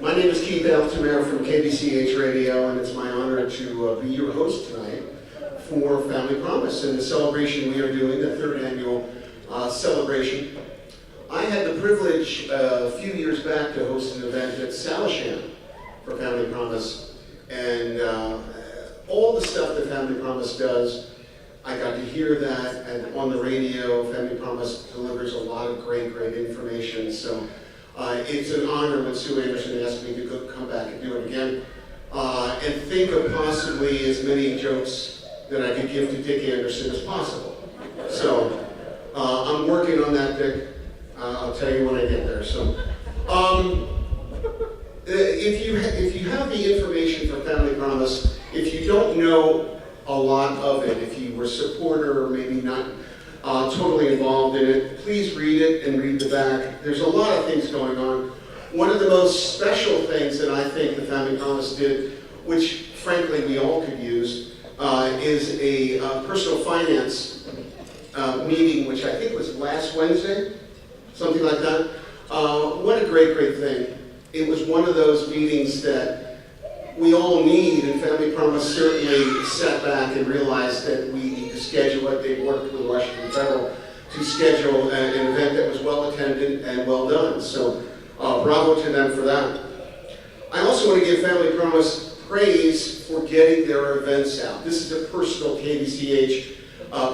My name is Keith Altamere from KBCH Radio, and it's my honor to be your host tonight for Family Promise and the celebration we are doing, the third annual celebration. I had the privilege a few years back to host an event at Salci for Family Promise, and all the stuff that Family Promise does, I got to hear that, and on the radio, Family Promise delivers a lot of great information. So it's an honor when Sue Anderson asked me to come back and do it again, and think of possibly as many jokes that I could give to Dick Anderson as possible. So I'm working on that, Dick. I'll tell you when I get there. So if you have the information for Family Promise, if you don't know a lot of it, if you were a supporter or maybe not totally involved in it, please read it and read the back. There's a lot of things going on. One of the most special things that I think the Family Promise did, which frankly we all could use, is a personal finance meeting, which I think was last Wednesday, something like that. What a great thing. It was one of those meetings that we all need, and Family Promise certainly sat back and realized that we need to schedule it. They worked with Washington Federal to schedule an event that was well attended and well done. So bravo to them for that. I also want to give Family Promise praise for getting their events out. This is a personal KBCH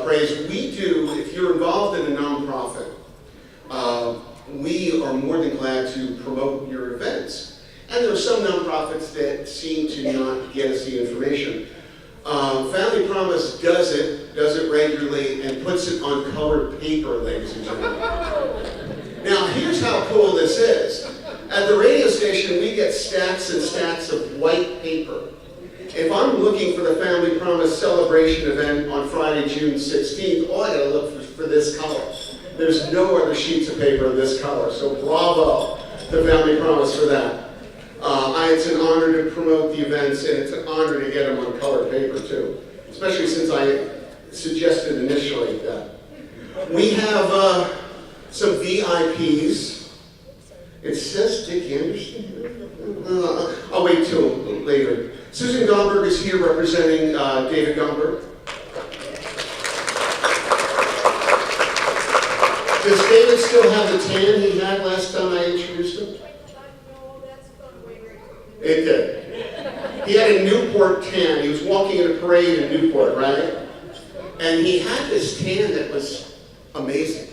praise. We do, if you're involved in a nonprofit, we are more than glad to promote your events. And there are some nonprofits that seem to not get us the information. Family Promise does it regularly, and puts it on colored paper, ladies and gentlemen. Now, here's how cool this is. At the radio station, we get stacks and stacks of white paper. If I'm looking for the Family Promise celebration event on Friday, June 16th, all I gotta look for this color. There's no other sheets of paper of this color, so bravo to Family Promise for that. It's an honor to promote the events, and it's an honor to get them on colored paper too, especially since I suggested initially that. We have some VIPs. It says Dick Anderson. I'll wait till later. Susan Gomberg is here representing David Gomberg. Does David still have the tan he had last time I introduced him? It did. He had a Newport tan. He was walking in a parade in Newport, right? And he had this tan that was amazing.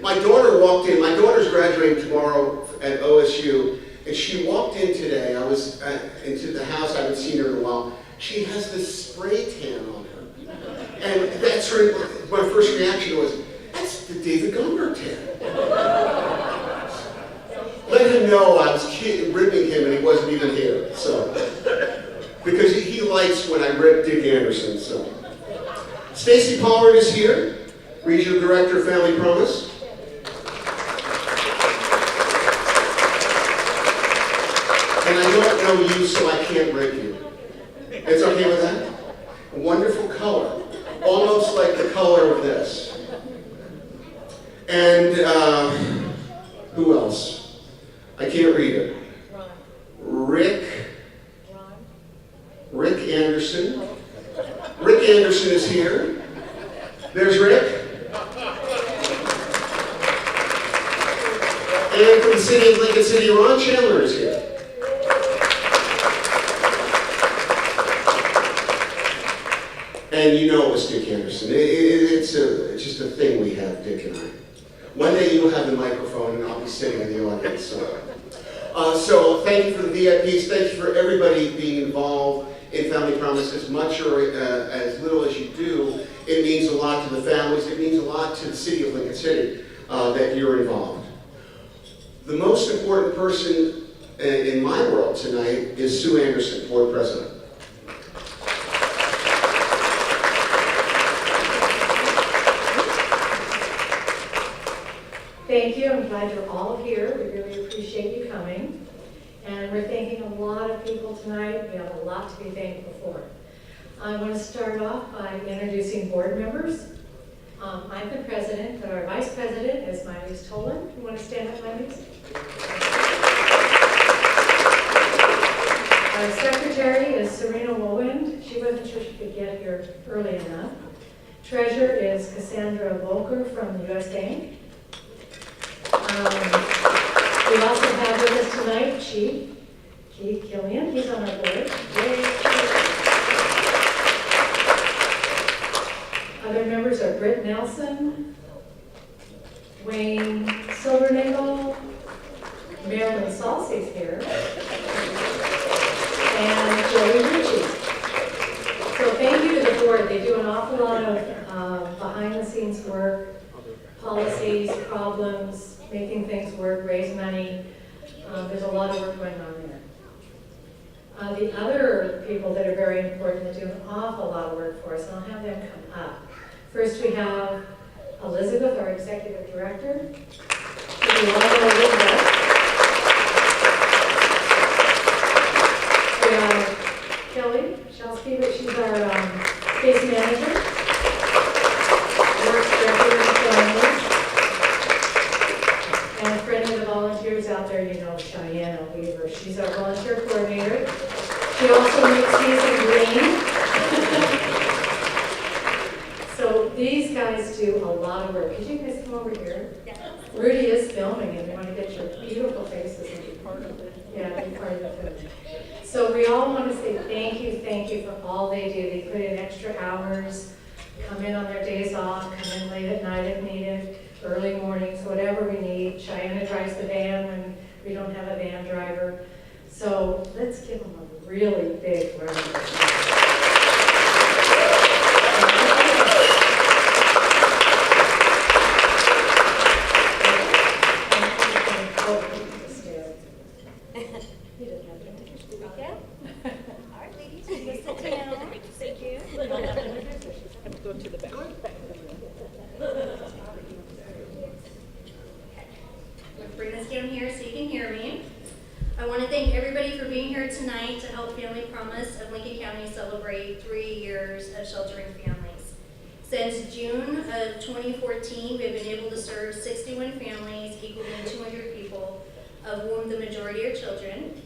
My daughter walked in. My daughter's graduating tomorrow at OSU, and she walked in today. I was into the house. I haven't seen her in a while. She has this spray tan on her. And that's her. My first reaction was, that's the David Gomberg tan. Let him know I was ripping him and he wasn't even here. So, because he likes when I rip Dick Anderson. So, Stacy Pollard is here, Regional Director of Family Promise. And I don't know you, so I can't rip you. It's okay with that? A wonderful color, almost like the color of this. And who else? I can't read it. Rick Anderson. Rick Anderson is here. There's Rick. And from the city of Lincoln City, Ron Chandler is here. And you know it was Dick Anderson. It's just a thing we have, Dick and I. One day you'll have the microphone and I'll be sitting in the audience. So thank you for the VIPs. Thank you for everybody being involved in Family Promise, as much or as little as you do. It means a lot to the families. It means a lot to the city of Lincoln City that you're involved. The most important person in my world tonight is Sue Anderson, Board President. Thank you. I'm glad you're all here. We really appreciate you coming. And we're thanking a lot of people tonight. We have a lot to be thankful for. I want to start off by introducing board members. I'm the president, but our vice president is Miley's Tolan. You want to stand up, Miley? Serena Woolwind. She wasn't sure she could get here early enough. Treasurer is Cassandra Volker from the US Bank. We also have with us tonight Chief Keith Killian. He's on our board. Yay. Other members are Britt Nelson, Wayne Silvernagel, Marilyn Salci's here, and Joey Ritchie. So thank you to the board. They do an awful lot of behind-the-scenes work, policies, problems, making things work, raise money. There's a lot of work going on there. The other people that are very important that do an awful lot of work for us, and I'll have them come up. First we have Elizabeth, our Executive Director. We have Kelly Shelsky, but she's our case manager. Works directly with the families. And a friend of the volunteers out there, you know, Cheyenne Weaver. She's our volunteer coordinator. She also makes these in green. So these guys do a lot of work. Could you guys come over here? Yeah. Rudy is filming and we want to get your beautiful faces and be part of it. Yeah, be part of the film. So we all want to say thank you for all they do. They put in extra hours, come in on their days off, come in late at night if needed, early mornings, whatever we need. Cheyenne drives the van when we don't have a van driver. So let's give them a really big round of applause. Tonight to help Family Promise of Lincoln County celebrate 3 years of sheltering families. Since June of 2014, we have been able to serve 61 families, equaling 200 people, of whom the majority are children.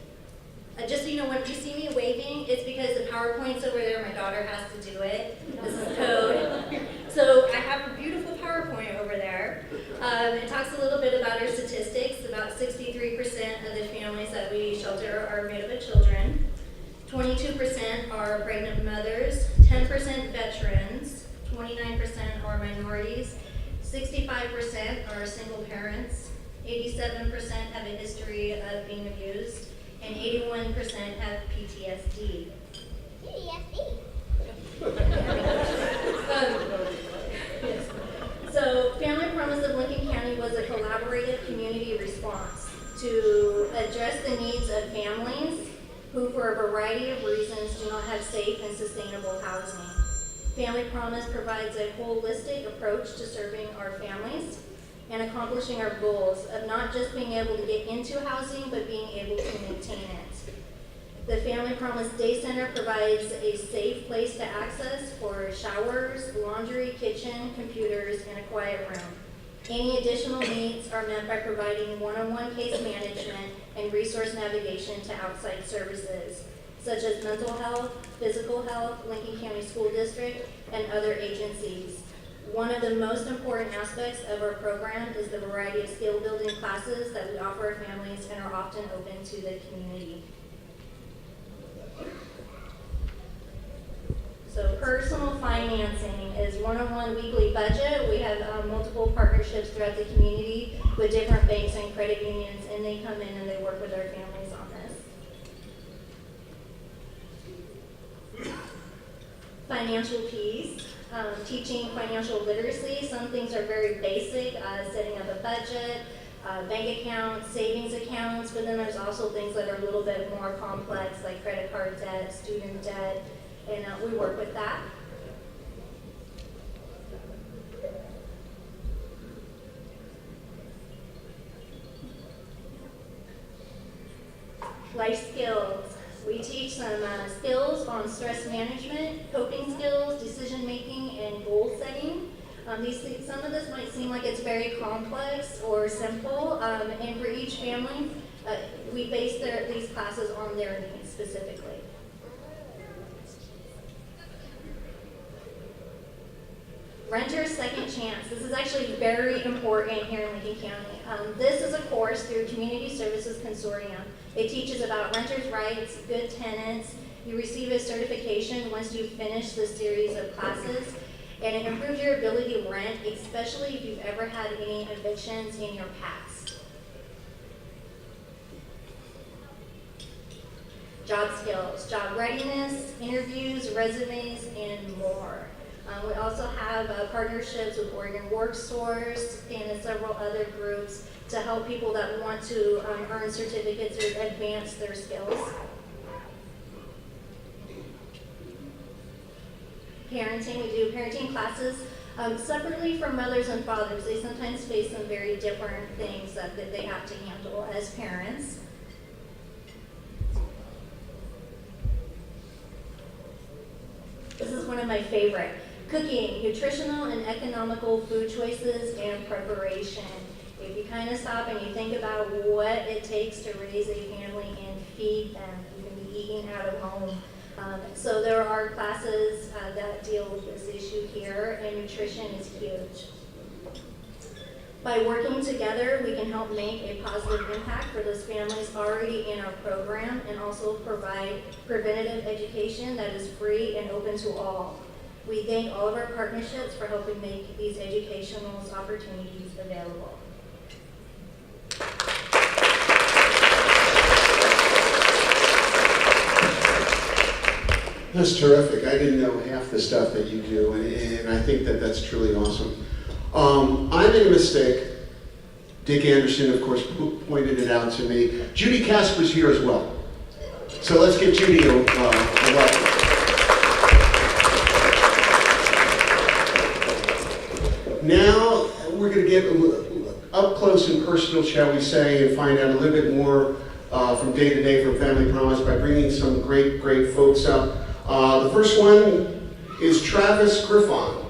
Just so you know, when you see me waving, it's because the PowerPoint's over there. My daughter has to do it. This is code. So I have a beautiful PowerPoint over there. It talks a little bit about our statistics. About 63% of the families that we shelter are made up of children. 22% are pregnant mothers, 10% veterans, 29% are minorities, 65% are single parents, 87% have a history of being abused, and 81% have PTSD. Yes. So Family Promise of Lincoln County was a collaborative community response to address the needs of families who, for a variety of reasons, do not have safe and sustainable housing. Family Promise provides a holistic approach to serving our families and accomplishing our goals of not just being able to get into housing, but being able to maintain it. The Family Promise Day Center provides a safe place to access for showers, laundry, kitchen, computers, and a quiet room. Any additional needs are met by providing one-on-one case management and resource navigation to outside services, such as mental health, physical health, Lincoln County School District, and other agencies. One of the most important aspects of our program is the variety of skill building classes that we offer our families and are often open to the community. So personal financing is one-on-one weekly budget. We have multiple partnerships throughout the community with different banks and credit unions, and they come in and they work with our families on this. Financial piece, teaching financial literacy. Some things are very basic, setting up a budget, bank accounts, savings accounts, but then there's also things that are a little bit more complex, like credit card debt, student debt, and we work with that. Life skills. We teach some skills on stress management, coping skills, decision making, and goal setting. Some of this might seem like it's very complex or simple, and for each family, we base these classes on their needs specifically. Renter's Second Chance. This is actually very important here in Lincoln County. This is a course through Community Services Consortium. It teaches about renters' rights, good tenants. You receive a certification once you finish this series of classes, and it improves your ability to rent, especially if you've ever had any evictions in your past. Job skills, job readiness, interviews, resumes, and more. We also have partnerships with Oregon Work Source and several other groups to help people that want to earn certificates or advance their skills. Parenting, we do parenting classes separately from mothers and fathers. They sometimes face some very different things that they have to handle as parents. This is one of my favorite. Cooking, nutritional and economical food choices and preparation. If you kind of stop and you think about what it takes to raise a family and feed them, you can be eating out of home. So there are classes that deal with this issue here, and nutrition is huge. By working together, we can help make a positive impact for those families already in our program and also provide preventative education that is free and open to all. We thank all of our partnerships for helping make these educational opportunities available. That's terrific. I didn't know half the stuff that you do, and I think that that's truly awesome. I made a mistake. Dick Anderson, of course, pointed it out to me. Judy Casper's here as well. So let's give Judy a welcome. Now we're going to get up close and personal, shall we say, and find out a little bit more from day to day from Family Promise by bringing some great folks up. The first one is Travis Griffon.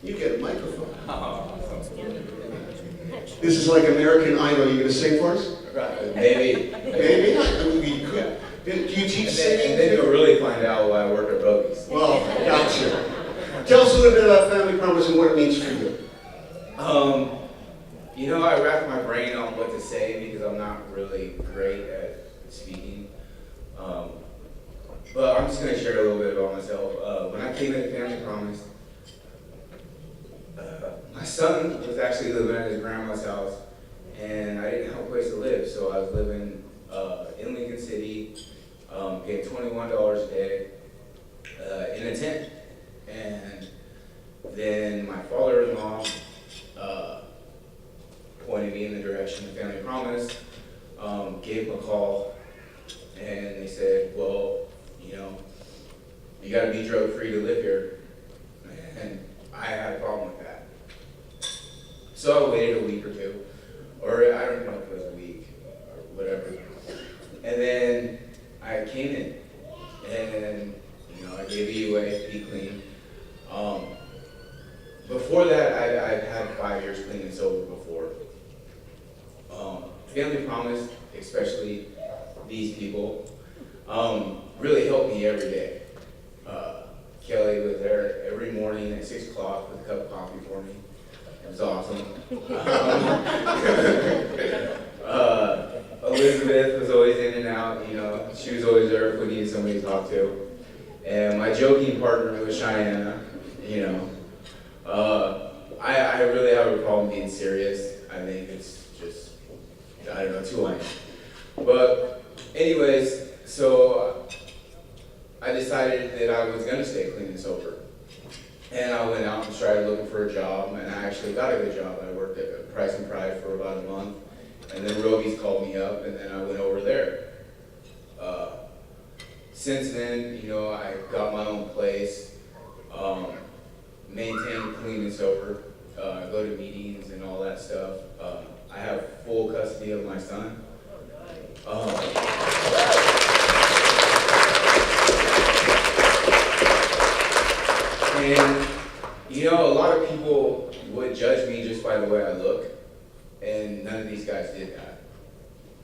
You get a microphone. This is like American Idol. You going to sing for us? Right, maybe. Maybe? I mean, you could. Do you teach singing? And then you'll really find out why I work at Roby's. Well, gotcha. Tell us a little bit about Family Promise and what it means for you. You know, I rack my brain on what to say because I'm not really great at speaking. But I'm just going to share a little bit about myself. When I came into Family Promise, my son was actually living at his grandma's house, and I didn't have a place to live, so I was living in Lincoln City, paying $21 a day in a tent. And then my father-in-law pointed me in the direction of Family Promise, gave him a call, and they said, well, you know, you got to be drug-free to live here. And I had a problem with that. So I waited a week or two, or I don't know if it was a week or whatever. And then I came in, and you know, I gave EUA, be clean. Before that, I've had 5 years clean and sober before. Family Promise, especially these people, really helped me every day. Kelly was there every morning at 6 o'clock with a cup of coffee for me. It was awesome. Elizabeth was always in and out, you know. She was always there if we needed somebody to talk to. And my joking partner was Cheyenne, you know. I really have a problem being serious. I think it's just, I don't know, too lame. But anyways, so I decided that I was going to stay clean and sober. And I went out and started looking for a job, and I actually got a good job. I worked at Price and Pride for about a month, and then Roby's called me up, and then I went over there. Since then, you know, I got my own place, maintain clean and sober, go to meetings and all that stuff. I have full custody of my son. And, you know, a lot of people would judge me just by the way I look. And none of these guys did that.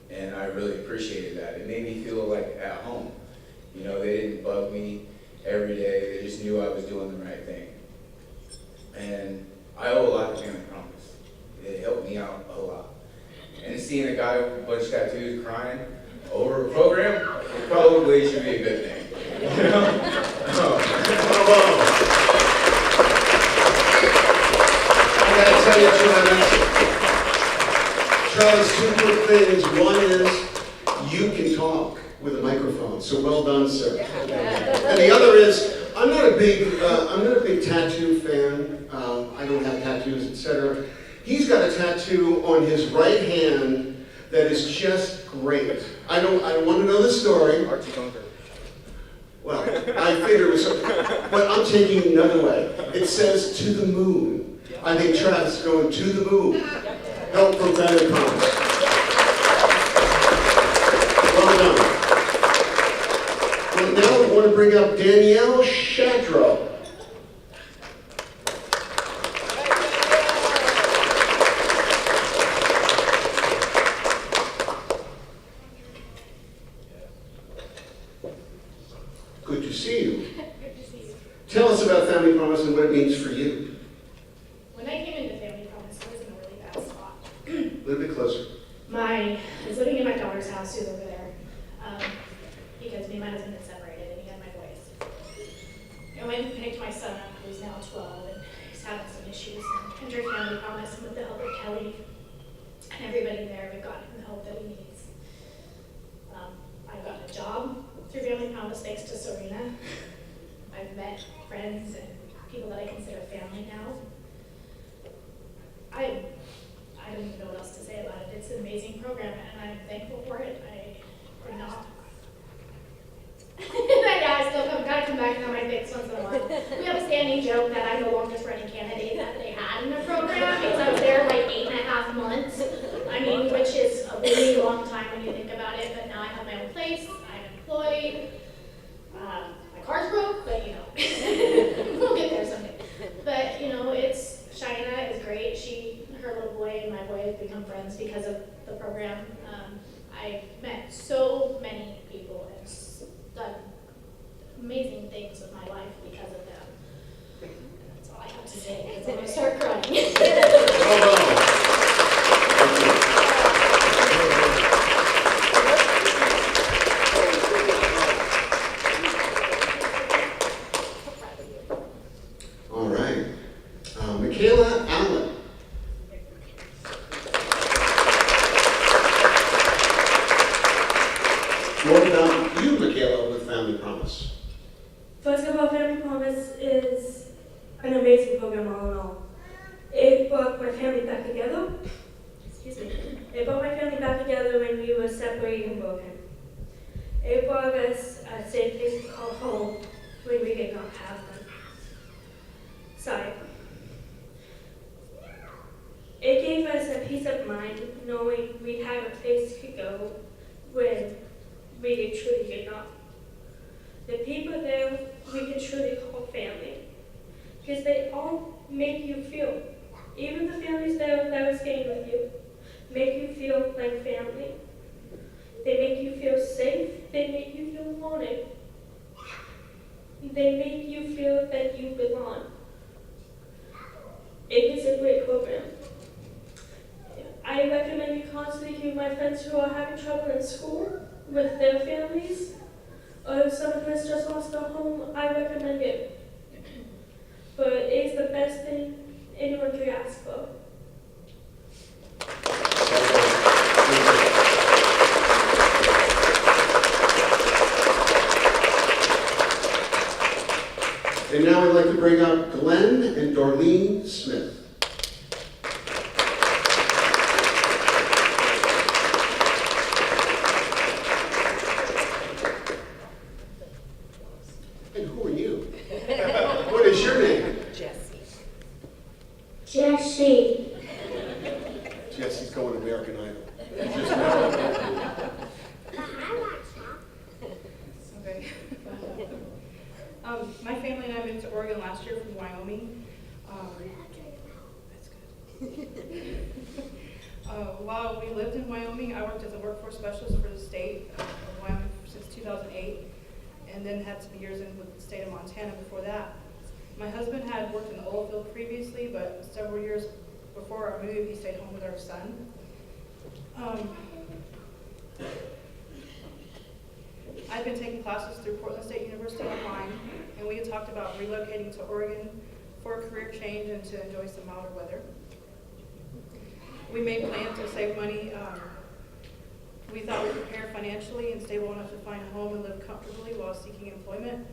And I really appreciated that. It made me feel like at home. You know, they didn't bug me every day. They just knew I was doing the right thing. And I owe a lot to Family Promise. It helped me out a lot. And seeing a guy with a bunch of tattoos crying over a program probably should be a good thing. You know? I gotta tell you, Travis, two quick things. One is you can talk with a microphone, so well done, sir. And the other is I'm not a big tattoo fan. I don't have tattoos, etc. He's got a tattoo on his right hand that is just great. I don't want to know the story. Well, I figured it was something, but I'm taking another way. It says to the moon. I think Travis is going to the moon. Help from Family Promise. Well done. Well, now I want to bring up Danielle Shadrow. Good to see you. Good to see you. Tell us about Family Promise and what it means for you. When I came into Family Promise, I was in a really bad spot. A little bit closer. I was living in my daughter's house, who's over there, because me and my husband had separated and he had my boys. I went and picked my son up, who's now 12, and he's having some issues. And entered Family Promise, and with the help of Kelly and everybody there, we've gotten him the help that he needs. I got a job through Family Promise thanks to Serena. I've met friends and people that I consider family now. I don't even know what else to say about it. It's an amazing program, and I'm thankful for it. I could not. Yeah, I still gotta come back and have my fix once in a while. We have a standing joke that I'm the longest running candidate that they had in the program because I was there like 8.5 months. I mean, which is a really long time when you think about it. But now I have my own place. I'm employed. My car's broke, but you know, we'll get there someday. But you know, Shaina is great. Her little boy and my boy have become friends because of the program. I've met so many people and done amazing things with my life because of them. And that's all I have to say because I'm going to start crying. Well done. All right. Michaela Allen. What about you, Michaela, with Family Promise? First of all, Family Promise is an amazing program all in all. It brought my family back together. Excuse me. It brought my family back together when we were separated and broken. It brought us a safe place to call home when we did not have them. Sorry. It gave us a peace of mind knowing we had a place to go when we truly did not. The people there we can truly call family because they all make you feel, even the families that are staying with you, make you feel like family. They make you feel safe. They make you feel wanted. They make you feel that you belong. It is a great program. I recommend you constantly to my friends who are having trouble in school with their families, or if someone who has just lost their home, I recommend it. But it is the best thing anyone could ask for. And now I'd like to bring up Glenn and Darlene Smith. And who are you? What is your name? Jessie. Jesse's going to American Idol. Okay. My family and I moved to Oregon last year from Wyoming. That's good. While we lived in Wyoming, I worked as a workforce specialist for the state of Wyoming since 2008, and then had some years in with the state of Montana before that. My husband had worked in the oil field previously, but several years before our move, he stayed home with our son. I've been taking classes through Portland State University online, and we had talked about relocating to Oregon for a career change and to enjoy some milder weather. We made plans to save money. We thought we were prepared financially and stable enough to find a home and live comfortably while seeking employment.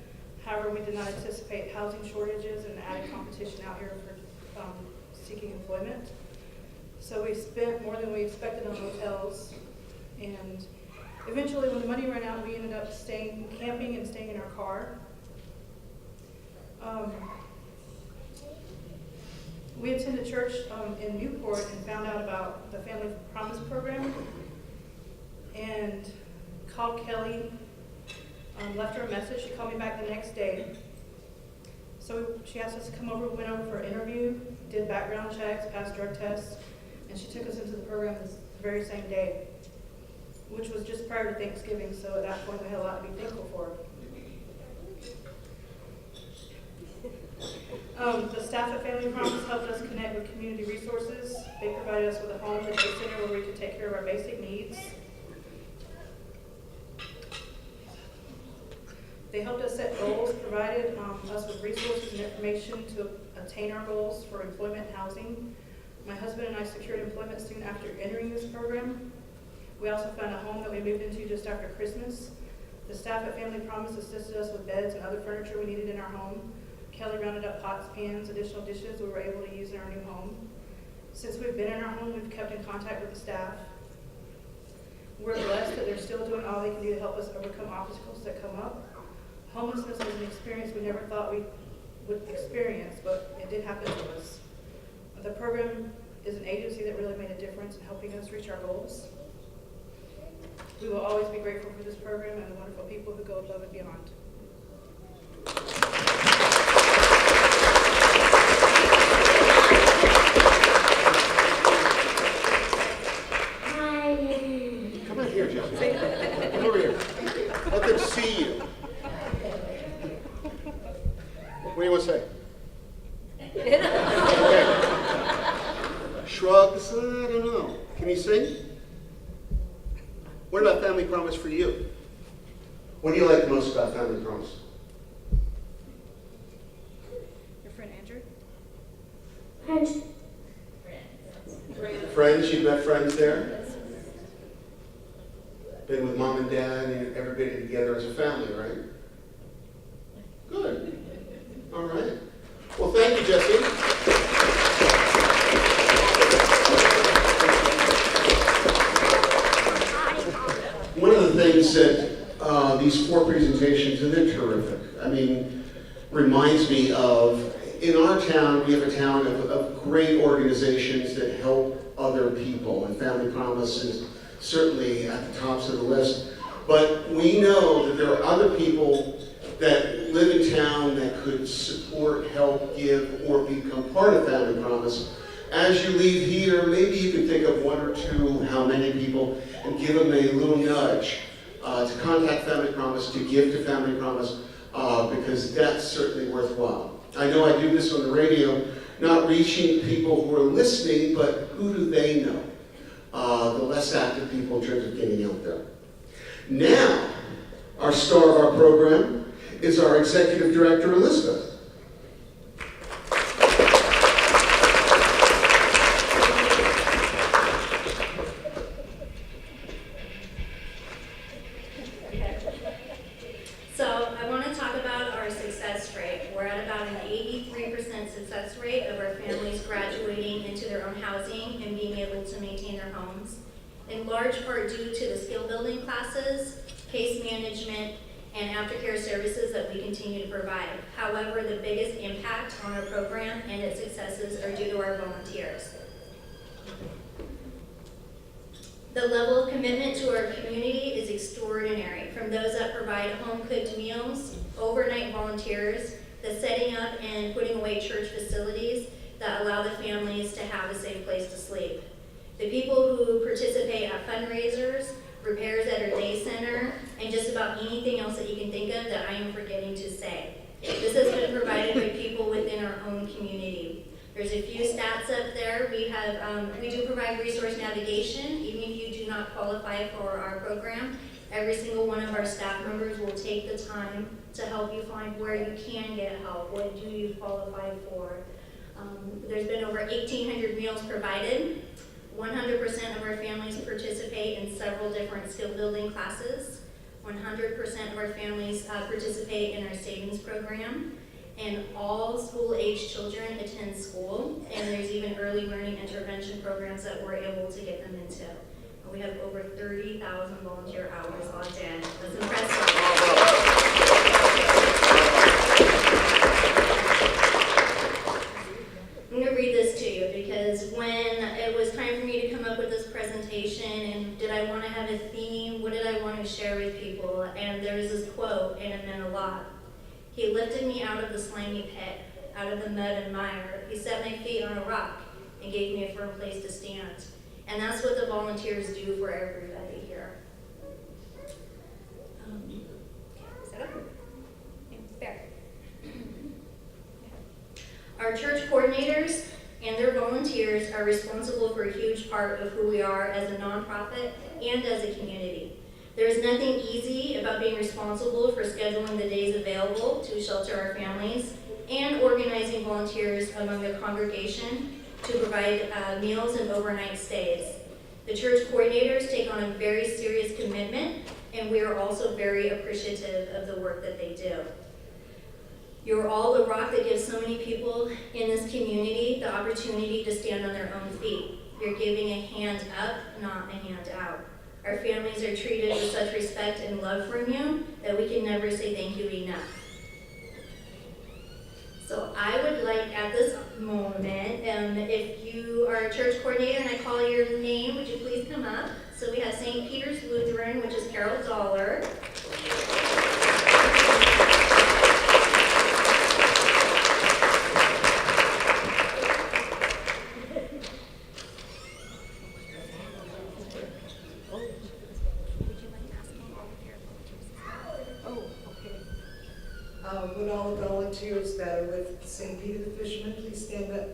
However, we did not anticipate housing shortages and added competition out here for seeking employment. So we spent more than we expected on hotels, and eventually when the money ran out, we ended up camping and staying in our car. We attended church in Newport and found out about the Family Promise program and called Kelly, left her a message. She called me back the next day. So she asked us to come over, we went over for an interview, did background checks, passed drug tests, and she took us into the program this very same day, which was just prior to Thanksgiving, so at that point we had a lot to be thankful for. The staff at Family Promise helped us connect with community resources. They provided us with a home and day center where we could take care of our basic needs. They helped us set goals, provided us with resources and information to attain our goals for employment and housing. My husband and I secured employment soon after entering this program. We also found a home that we moved into just after Christmas. The staff at Family Promise assisted us with beds and other furniture we needed in our home. Kelly rounded up pots, pans, additional dishes we were able to use in our new home. Since we've been in our home, we've kept in contact with the staff. We're blessed that they're still doing all they can do to help us overcome obstacles that come up. Homelessness is an experience we never thought we would experience, but it did happen to us. The program is an agency that really made a difference in helping us reach our goals. We will always be grateful for this program and the wonderful people who go above and beyond. Come on here, Jesse. Come over here. Let them see you. What do you want to say? Okay. Shrugs, I don't know. Can you sing? What about Family Promise for you? What do you like most about Family Promise? Your friend Andrew? Friends, you've met friends there? Been with mom and dad and everybody together as a family, right? Good. All right. Well, thank you, Jesse. One of the things that these four presentations, and they're terrific, I mean, reminds me of, in our town, we have a town of great organizations that help other people, and Family Promise is certainly at the tops of the list. But we know that there are other people that live in town that could support, help, give, or become part of Family Promise. As you leave here, maybe you can think of one or two, how many people, and give them a little nudge to contact Family Promise, to give to Family Promise, because that's certainly worthwhile. I know I do this on the radio, not reaching people who are listening, but who do they know? The less active people in terms of getting out there. Now, our star of our program is our Executive Director, Elizabeth. So I want to talk about our success rate. We're at about an 83% success rate of our families graduating into their own housing and being able to maintain their homes, in large part due to the skill building classes, case management, and aftercare services that we continue to provide. However, the biggest impact on our program and its successes are due to our volunteers. The level of commitment to our community is extraordinary, from those that provide home-cooked meals, overnight volunteers, the setting up and putting away church facilities that allow the families to have a safe place to sleep. The people who participate at fundraisers, repairs at our day center, and just about anything else that you can think of that I am forgetting to say. This has been provided by people within our own community. There's a few stats up there. We do provide resource navigation, even if you do not qualify for our program. Every single one of our staff members will take the time to help you find where you can get help, what do you qualify for. There's been over 1,800 meals provided. 100% of our families participate in several different skill building classes. 100% of our families participate in our savings program. And all school-age children attend school. And there's even early learning intervention programs that we're able to get them into. And we have over 30,000 volunteer hours logged in. That's impressive. I'm going to read this to you because when it was time for me to come up with this presentation and did I want to have a theme, what did I want to share with people, and there was this quote and it meant a lot. He lifted me out of the slimy pit, out of the mud and mire. He set my feet on a rock and gave me a firm place to stand. And that's what the volunteers do for everybody here. Is that up? There. Our church coordinators and their volunteers are responsible for a huge part of who we are as a nonprofit and as a community. There is nothing easy about being responsible for scheduling the days available to shelter our families and organizing volunteers among the congregation to provide meals and overnight stays. The church coordinators take on a very serious commitment, and we are also very appreciative of the work that they do. You're all the rock that gives so many people in this community the opportunity to stand on their own feet. You're giving a hand up, not a hand out. Our families are treated with such respect and love from you that we can never say thank you enough. So I would like at this moment, if you are a church coordinator and I call your name, would you please come up? So we have St. Peter's Lutheran, which is Carol Dollar. Would all the volunteers that are with St. Peter the Fisherman please stand up?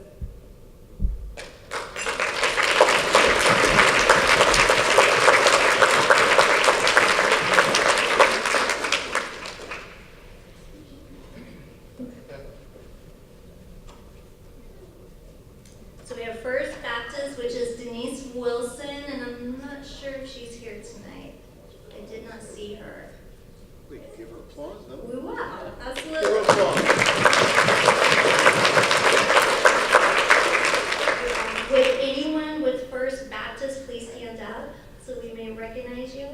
So we have First Baptist, which is Denise Wilson, and I'm not sure if she's here tonight. I did not see her. We can give her applause, no? We will, Give her absolutely. applause. Would anyone with First Baptist please stand up so we may recognize you?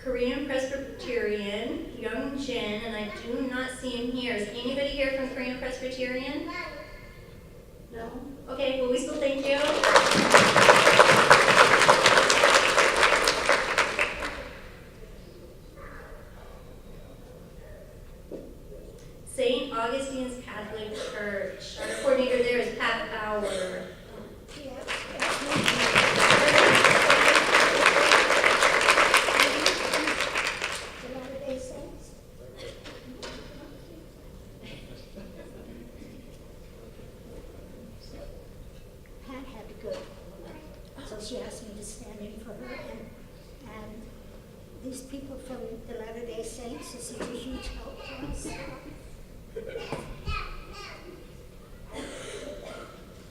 Korean Presbyterian, Young Jin, and I do not see him here. Is anybody here from Korean Presbyterian? No? Okay, well, we still thank you. St. Augustine's Catholic Church. Our coordinator there is Pat Bauer. Pat had to go, so she asked me to stand in for her. And these people from the Latter-day Saints is such a huge help to us.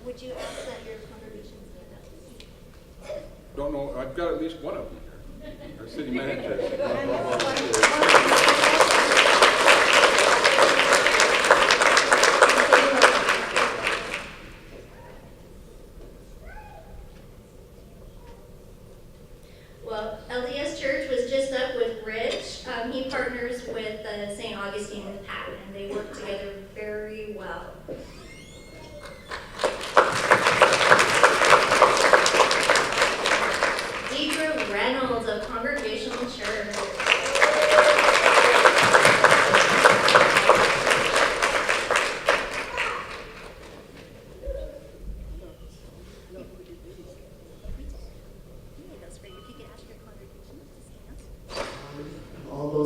Would you ask that your congregation stand up? Don't know, I've got at least one of them here. Our city manager. Well, LDS Church was just up with Rich. He partners with St. Augustine with Pat, and they work together very well. Deidre Reynolds of Congregational Church.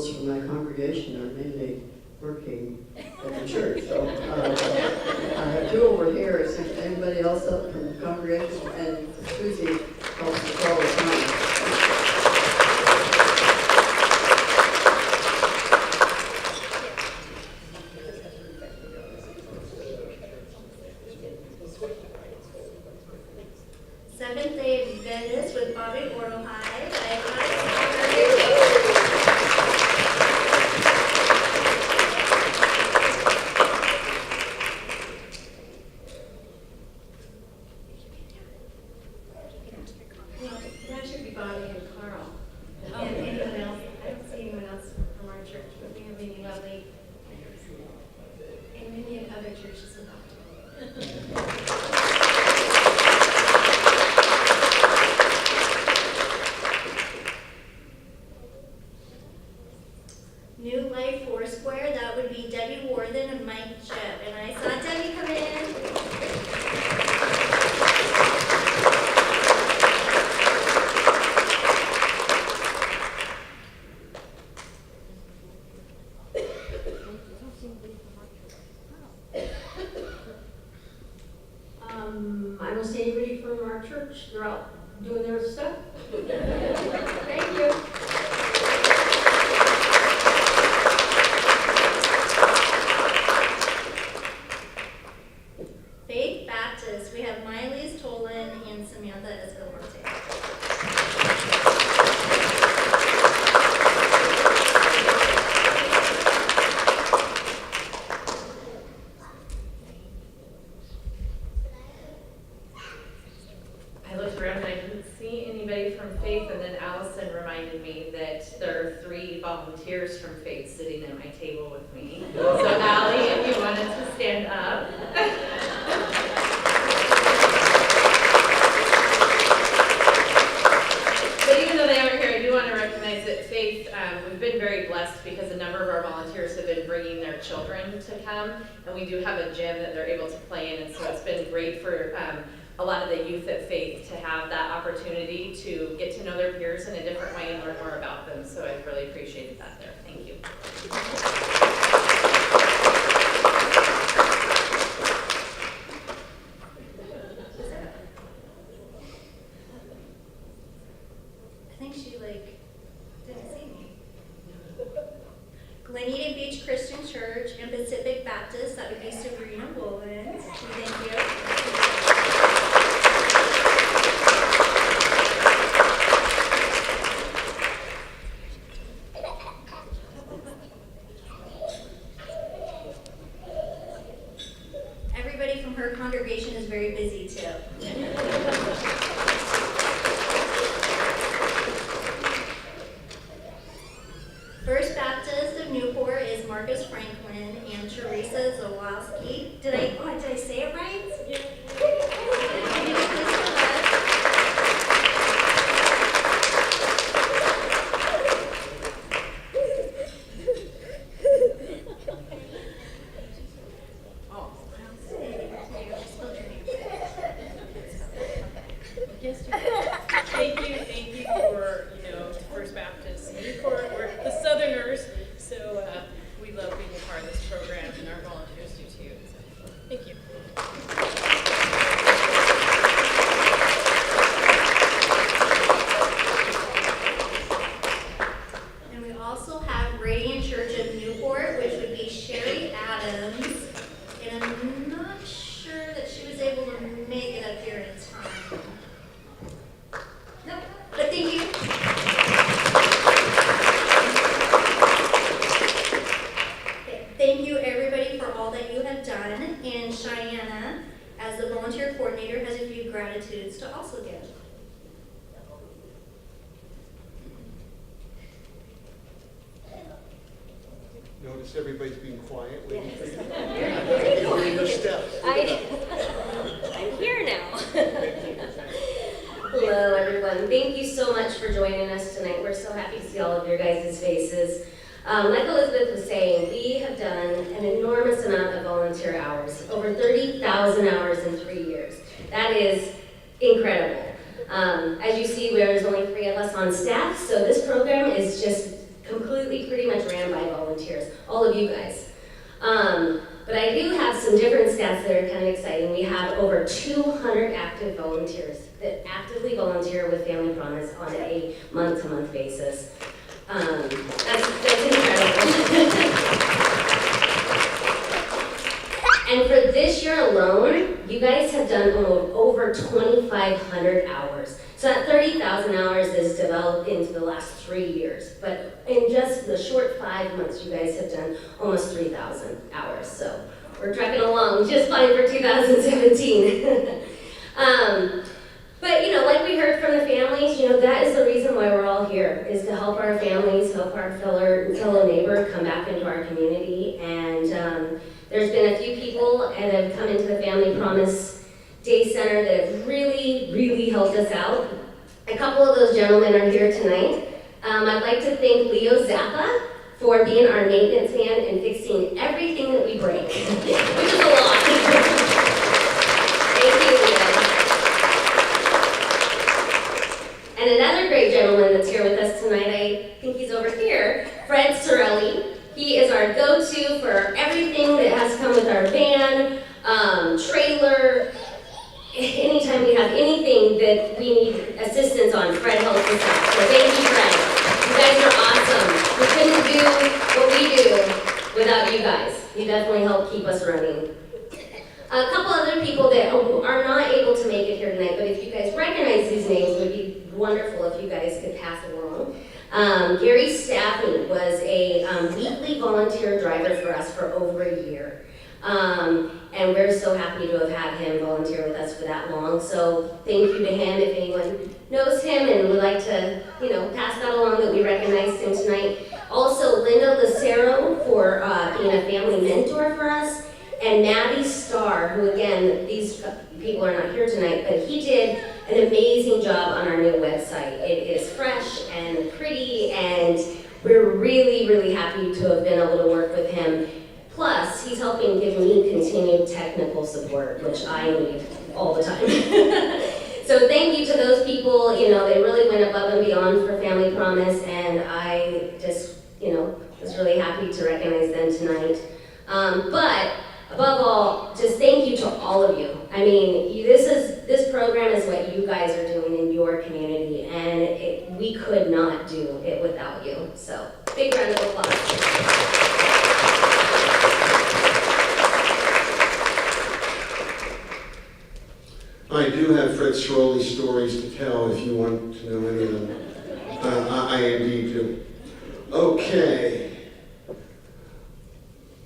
individuals from my congregation are mainly working at the church. So I have two over here. Is there anybody else up from the congregation? And Susie helps us all the time. Seventh-day Adventist with Bobby Ortohai. That should be Bonnie and Carl. And anyone else? I don't see anyone else from our church, but we have many lovely, and many other churches in October. New Life Foursquare, that would be Debbie Warden and Mike Jebb. And I saw Debbie come in. I don't see anybody from our church. They're out doing their stuff. Thank you. Faith Baptist, we have Miley's Tolan and Samantha Escalante. I looked around and I didn't see anybody from Faith, and then Allison reminded me that there are 3 volunteers from Faith sitting at my table with me. So Allie, if you wanted to stand up. But even though they aren't here, I do want to recognize that Faith, we've been very blessed because a number of our volunteers have been bringing their children to come, and we do have a gym that they're able to play in, and so it's been great for a lot of the youth at Faith to have that opportunity to get to know their peers in a different way and learn more about them. So I've really appreciated that there. Thank you. I think she didn't see me. Glenita Beach Christian Church and Pacific Baptist, that would be Sabrina Wolin. Thank you. Everybody from her congregation is very busy too. First Baptist of Newport is Marcus Franklin and Teresa Zawalski. Did I say it right? Yeah. Thank you for, First Baptist Newport. We're the Southerners, so we love being a part of this program, and our volunteers do too. So, thank you. And we also have Radiant Church of Newport, which would be Sherry Adams. And I'm not sure that she was able to make it up here in time. No, but thank you. Okay, thank you everybody for all that you have done. And Cheyenne, as the volunteer coordinator, has a few gratitudes to also give. Notice everybody's being quiet, waiting for you. Yes. You're in your steps. I'm here now. Hello, everyone. Thank you so much for joining us tonight. We're so happy to see all of your guys' faces. Like Elizabeth was saying, we have done an enormous amount of volunteer hours, over 30,000 hours in 3 years. That is incredible. As you see, there's only 3 of us on staff, so this program is just completely pretty much ran by volunteers, all of you guys. But I do have some different stats that are kind of exciting. We have over 200 active volunteers that actively volunteer with Family Promise on a month-to-month basis. That's incredible. And for this year alone, you guys have done over 2,500 hours. So that 30,000 hours is developed into the last 3 years. But in just the short 5 months, you guys have done almost 3,000 hours. So we're trucking along just fine for 2017. But like we heard from the families, that is the reason why we're all here, is to help our families, help our fellow neighbor come back into our community. And there's been a few people that have come into the Family Promise Day Center that have really, really helped us out. A couple of those gentlemen are here tonight. I'd like to thank Leo Zappa for being our maintenance man and fixing everything that we break, which is a lot. Thank you, Leo. And another great gentleman that's here with us tonight, I think he's over here, Fred Sorelli. He is our go-to for everything that has to come with our van, trailer. Anytime we have anything that we need assistance on, Fred helps us out. So thank you, Fred. You guys are awesome. We couldn't do what we do without you guys. You definitely help keep us running. A couple other people that are not able to make it here tonight, but if you guys recognize these names, it would be wonderful if you guys could pass along. Gary Staffney was a weekly volunteer driver for us for over a year. And we're so happy to have had him volunteer with us for that long. So thank you to him if anyone knows him and would like to, pass that along that we recognized him tonight. Also, Linda Lucero for being a family mentor for us. And Maddie Starr, who again, these people are not here tonight, but he did an amazing job on our new website. It is fresh and pretty, and we're really, really happy to have been able to work with him. Plus, he's helping give me continued technical support, which I need all the time. So thank you to those people. They really went above and beyond for Family Promise, and I just, was really happy to recognize them tonight. But above all, just thank you to all of you. I mean, this program is what you guys are doing in your community, and we could not do it without you. So, big round of applause. I do have Fred Sorelli's stories to tell if you want to know any of them. I indeed do. Okay.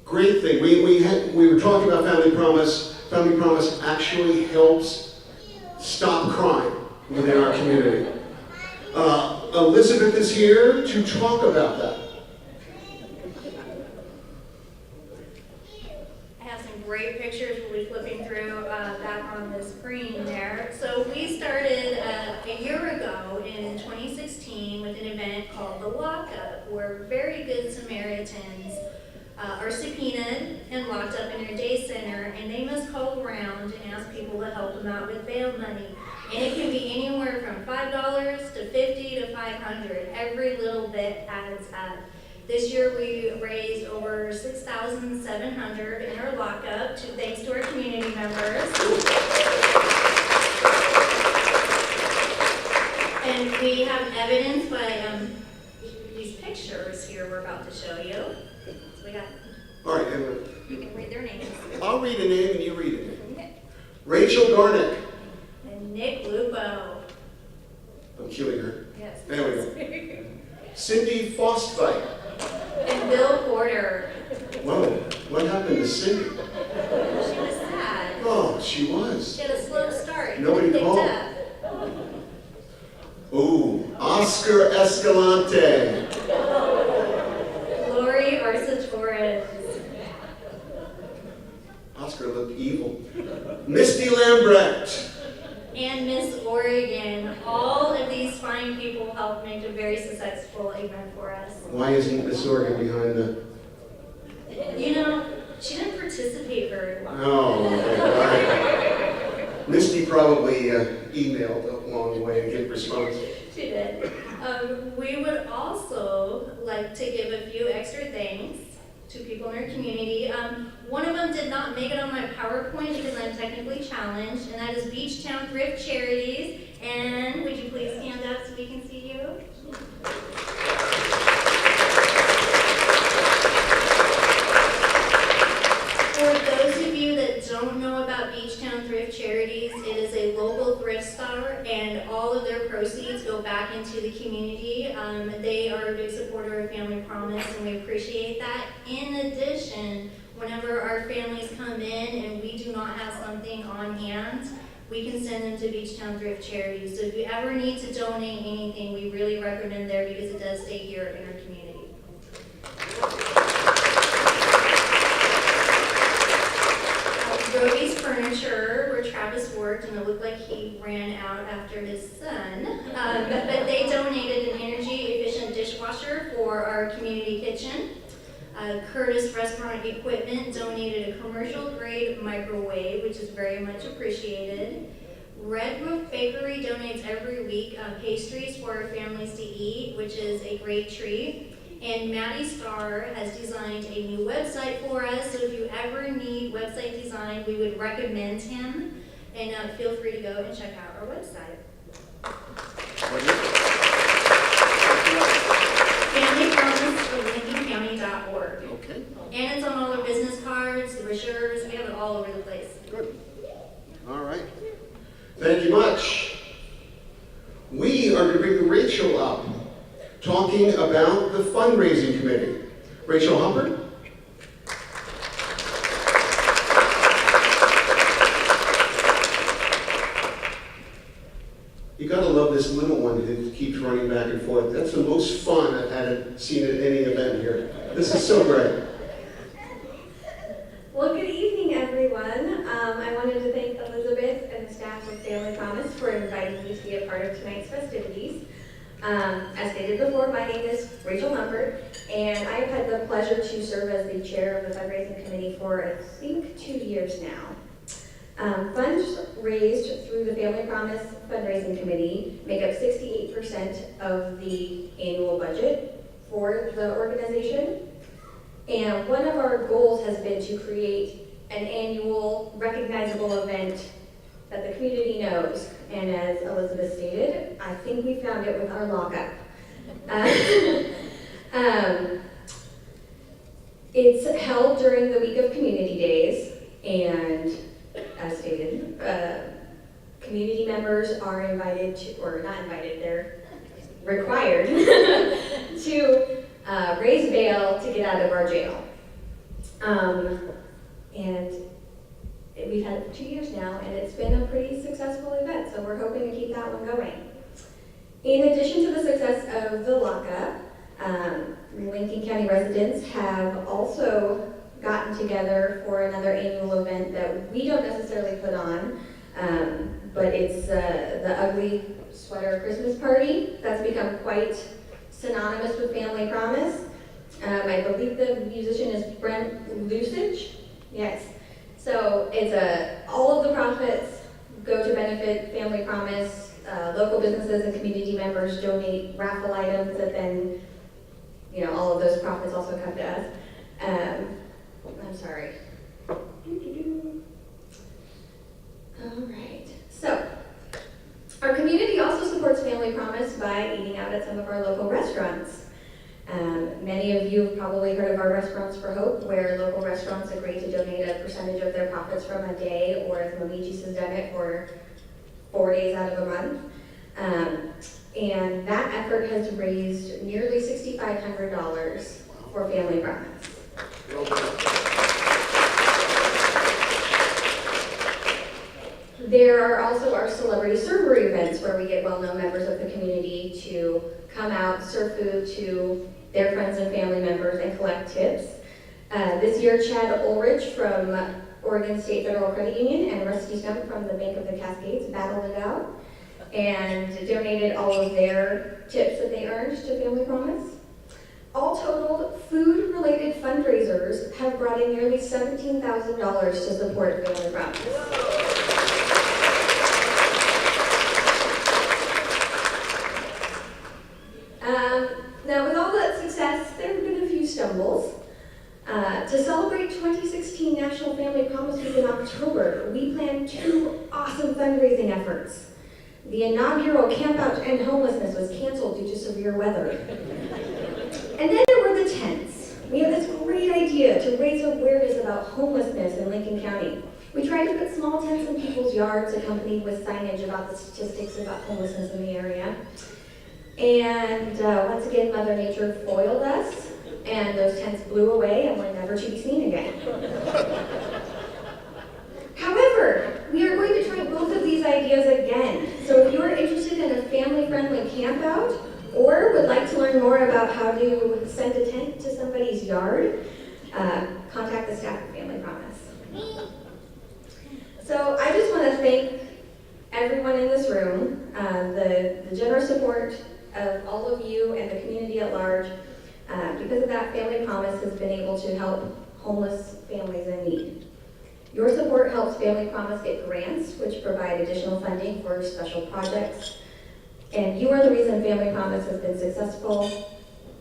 Great thing. We were talking about Family Promise. Family Promise actually helps stop crime within our community. Elizabeth is here to talk about that. I have some great pictures we'll be flipping through back on the screen there. So we started a year ago in 2016 with an event called The Lockup, where very good Samaritans are subpoenaed and locked up in their day center, and they must call around and ask people to help them out with bail money. And it can be anywhere from $5 to $50 to $500. Every little bit adds up. This year we raised over $6,700 in our lockup, thanks to our community members. And we have evidence by these pictures here we're about to show you. So we got. All right, You can read their names. I'll read a name and you read a name. Okay. Rachel Garnick. And Nick Lupo. I'm killing her. Yes. There we go. Cindy Fostvite. And Bill Porter. Whoa, what happened to Cindy? She was sad. Oh, she was. She had a slow start. Nobody Picked called. up. Ooh, Oscar Escalante. Lori Arsa Torres. Oscar looked evil. Misty Lambrecht. And Miss Oregon. All of these fine people helped make a very successful event for us. Why isn't Miss Oregon behind the... She didn't participate very well. Oh, okay, all right. Misty probably emailed along the way to get response. She did. We would also like to give a few extra thanks to people in our community. One of them did not make it on my PowerPoint because I'm technically challenged, and that is Beachtown Thrift Charities. And would you please stand up so we can see you? For those of you that don't know about Beachtown Thrift Charities, it is a local thrift store, and all of their proceeds go back into the community. They are a big supporter of Family Promise, and we appreciate that. In addition, whenever our families come in and we do not have something on hand, we can send them to Beachtown Thrift Charities. So if you ever need to donate anything, we really recommend there because it does stay here in our community. Rudy's Furniture, where Travis worked, and it looked like he ran out after his son. But they donated an energy-efficient dishwasher for our community kitchen. Curtis Restaurant Equipment donated a commercial-grade microwave, which is very much appreciated. Red Roof Bakery donates every week pastries for our families to eat, which is a great treat. And Maddie Starr has designed a new website for us, so if you ever need website design, we would recommend him. And feel free to go and check out our website. FamilyPromiseOfLincolnCounty.org. Okay. And it's on all our business cards, the brochures, we have it all over the place. Good. All right. Thank you much. We are going to bring Rachel up, talking about the fundraising committee. Rachel Humphrey. You gotta love this little one who keeps running back and forth. That's the most fun I've seen at any event here. This is so great. Well, good evening, everyone. I wanted to thank Elizabeth and the staff of Family Promise for inviting me to be a part of tonight's festivities. As stated before, my name is Rachel Humphrey, and I've had the pleasure to serve as the chair of the fundraising committee for, I think, 2 years now. Funds raised through the Family Promise Fundraising Committee make up 68% of the annual budget for the organization. And one of our goals has been to create an annual recognizable event that the community knows. And as Elizabeth stated, I think we found it with our lockup. It's held during the week of community days, and as stated, community members are invited to, or not invited, they're required to raise bail to get out of our jail. And we've had it for 2 years now, and it's been a pretty successful event, so we're hoping to keep that one going. In addition to the success of the lockup, Lincoln County residents have also gotten together for another annual event that we don't necessarily put on, but it's the Ugly Sweater Christmas Party. That's become quite synonymous with Family Promise. I believe the musician is Brent Lusage. Yes. So it's all of the profits go to benefit Family Promise. Local businesses and community members donate raffle items that then, all of those profits also come to us. I'm sorry. All right. So, our community also supports Family Promise by eating out at some of our local restaurants. Many of you have probably heard of our Restaurants for Hope, where local restaurants agree to donate a percentage of their profits from a day, or if Momijis has done it for 4 days out of a month. And that effort has raised nearly $6,500 for Family Promise. Well done. There are also our celebrity server events where we get well-known members of the community to come out, serve food to their friends and family members, and collect tips. This year, Chad Ulrich from Oregon State Federal Credit Union and Rusty Stump from the Bank of the Cascades battled it out and donated all of their tips that they earned to Family Promise. All totaled, food-related fundraisers have brought in nearly $17,000 to support Family Promise. The inaugural Camp Out to End Homelessness was canceled due to severe weather. And then there were the tents. We had this great idea to raise awareness about homelessness in Lincoln County. We tried to put small tents in people's yards accompanied with signage about the statistics about homelessness in the area. And once again, Mother Nature foiled us, and those tents blew away and were never to be seen again. However, we are going to try both of these ideas again. So if you're interested in a family-friendly camp out, or would like to learn more about how to send a tent to somebody's yard, contact the staff at Family Promise. So I just want to thank everyone in this room, the generous support of all of you and the community at large. Because of that, Family Promise has been able to help homeless families in need. Your support helps Family Promise get grants, which provide additional funding for special projects. And you are the reason Family Promise has been successful,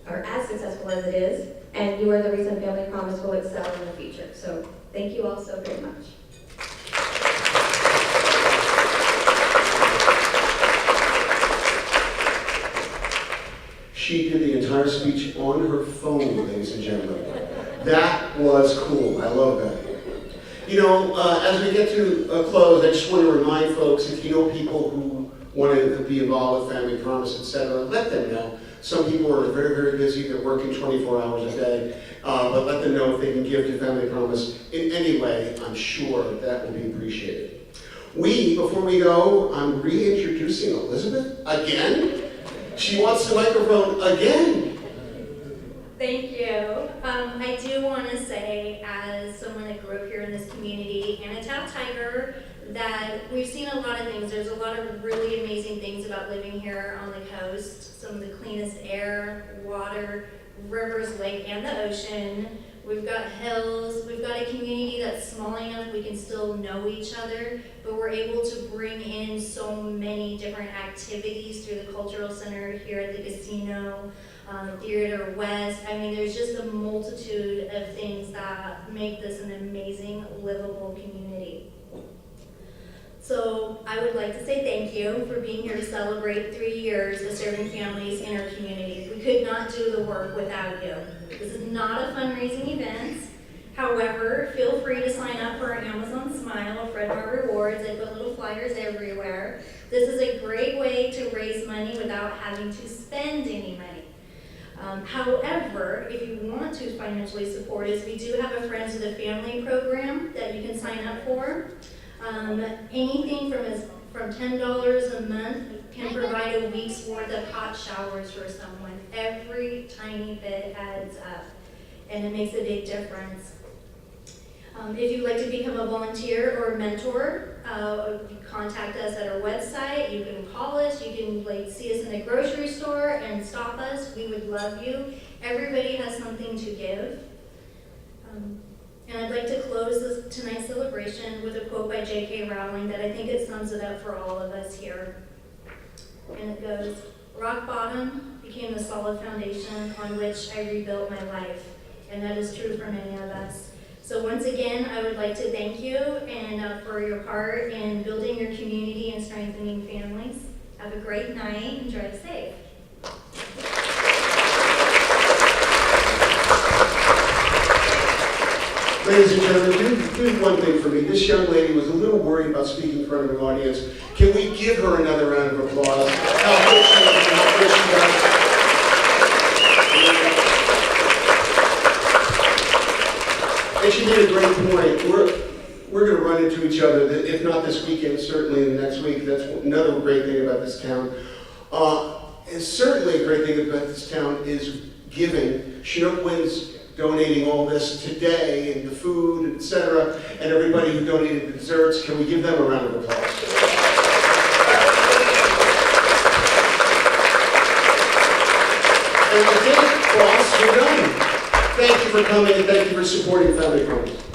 or as successful as it is, and you are the reason Family Promise will excel in the future. So thank you all so very much. She did the entire speech on her phone, ladies and gentlemen. That was cool. I love that. You know, as we get to a close, I just want to remind folks, if you know people who want to be involved with Family Promise, etc., let them know. Some people are very, very busy. They're working 24 hours a day. But let them know if they can give to Family Promise in any way. I'm sure that will be appreciated. Before we go, I'm reintroducing Elizabeth again. She wants the microphone again. Thank you. I do want to say, as someone that grew up here in this community and a Tap Tiger, that we've seen a lot of things. There's a lot of really amazing things about living here on the coast. Some of the cleanest air, water, rivers, lake, and the ocean. We've got hills. We've got a community that's small enough we can still know each other, but we're able to bring in so many different activities through the cultural center here at the casino, Theater West. I mean, there's just a multitude of things that make this an amazing, livable community. So I would like to say thank you for being here to celebrate 3 years of serving families in our community. We could not do the work without you. This is not a fundraising event. However, feel free to sign up for our Amazon Smile or Fred Bar Rewards. They put little flyers everywhere. This is a great way to raise money without having to spend any money. However, if you want to financially support us, we do have a Friends of the Family program that you can sign up for. Anything from $10 a month can provide a week's worth of hot showers for someone. Every tiny bit adds up, and it makes a big difference. If you'd like to become a volunteer or a mentor, contact us at our website. You can call us. You can see us in the grocery store and stop us. We would love you. Everybody has something to give. And I'd like to close tonight's celebration with a quote by J.K. Rowling that I think it sums it up for all of us here. And it goes, "Rock bottom became the solid foundation on which I rebuilt my life." And that is true for many of us. So once again, I would like to thank you and for your part in building your community and strengthening families. Have a great night and drive safe. Ladies and gentlemen, do one thing for me. This young lady was a little worried about speaking in front of an audience. Can we give her another round of applause? How good she is and how good she does. And she made a great point. We're going to run into each other, if not this weekend, certainly in the next week. That's another great thing about this town. And certainly a great thing about this town is giving. Chinook Wind's donating all this today, and the food, etc., and everybody who donated the desserts. Can we give them a round of applause? And with that, boss, we're done. Thank you for coming, and thank you for supporting Family Promise.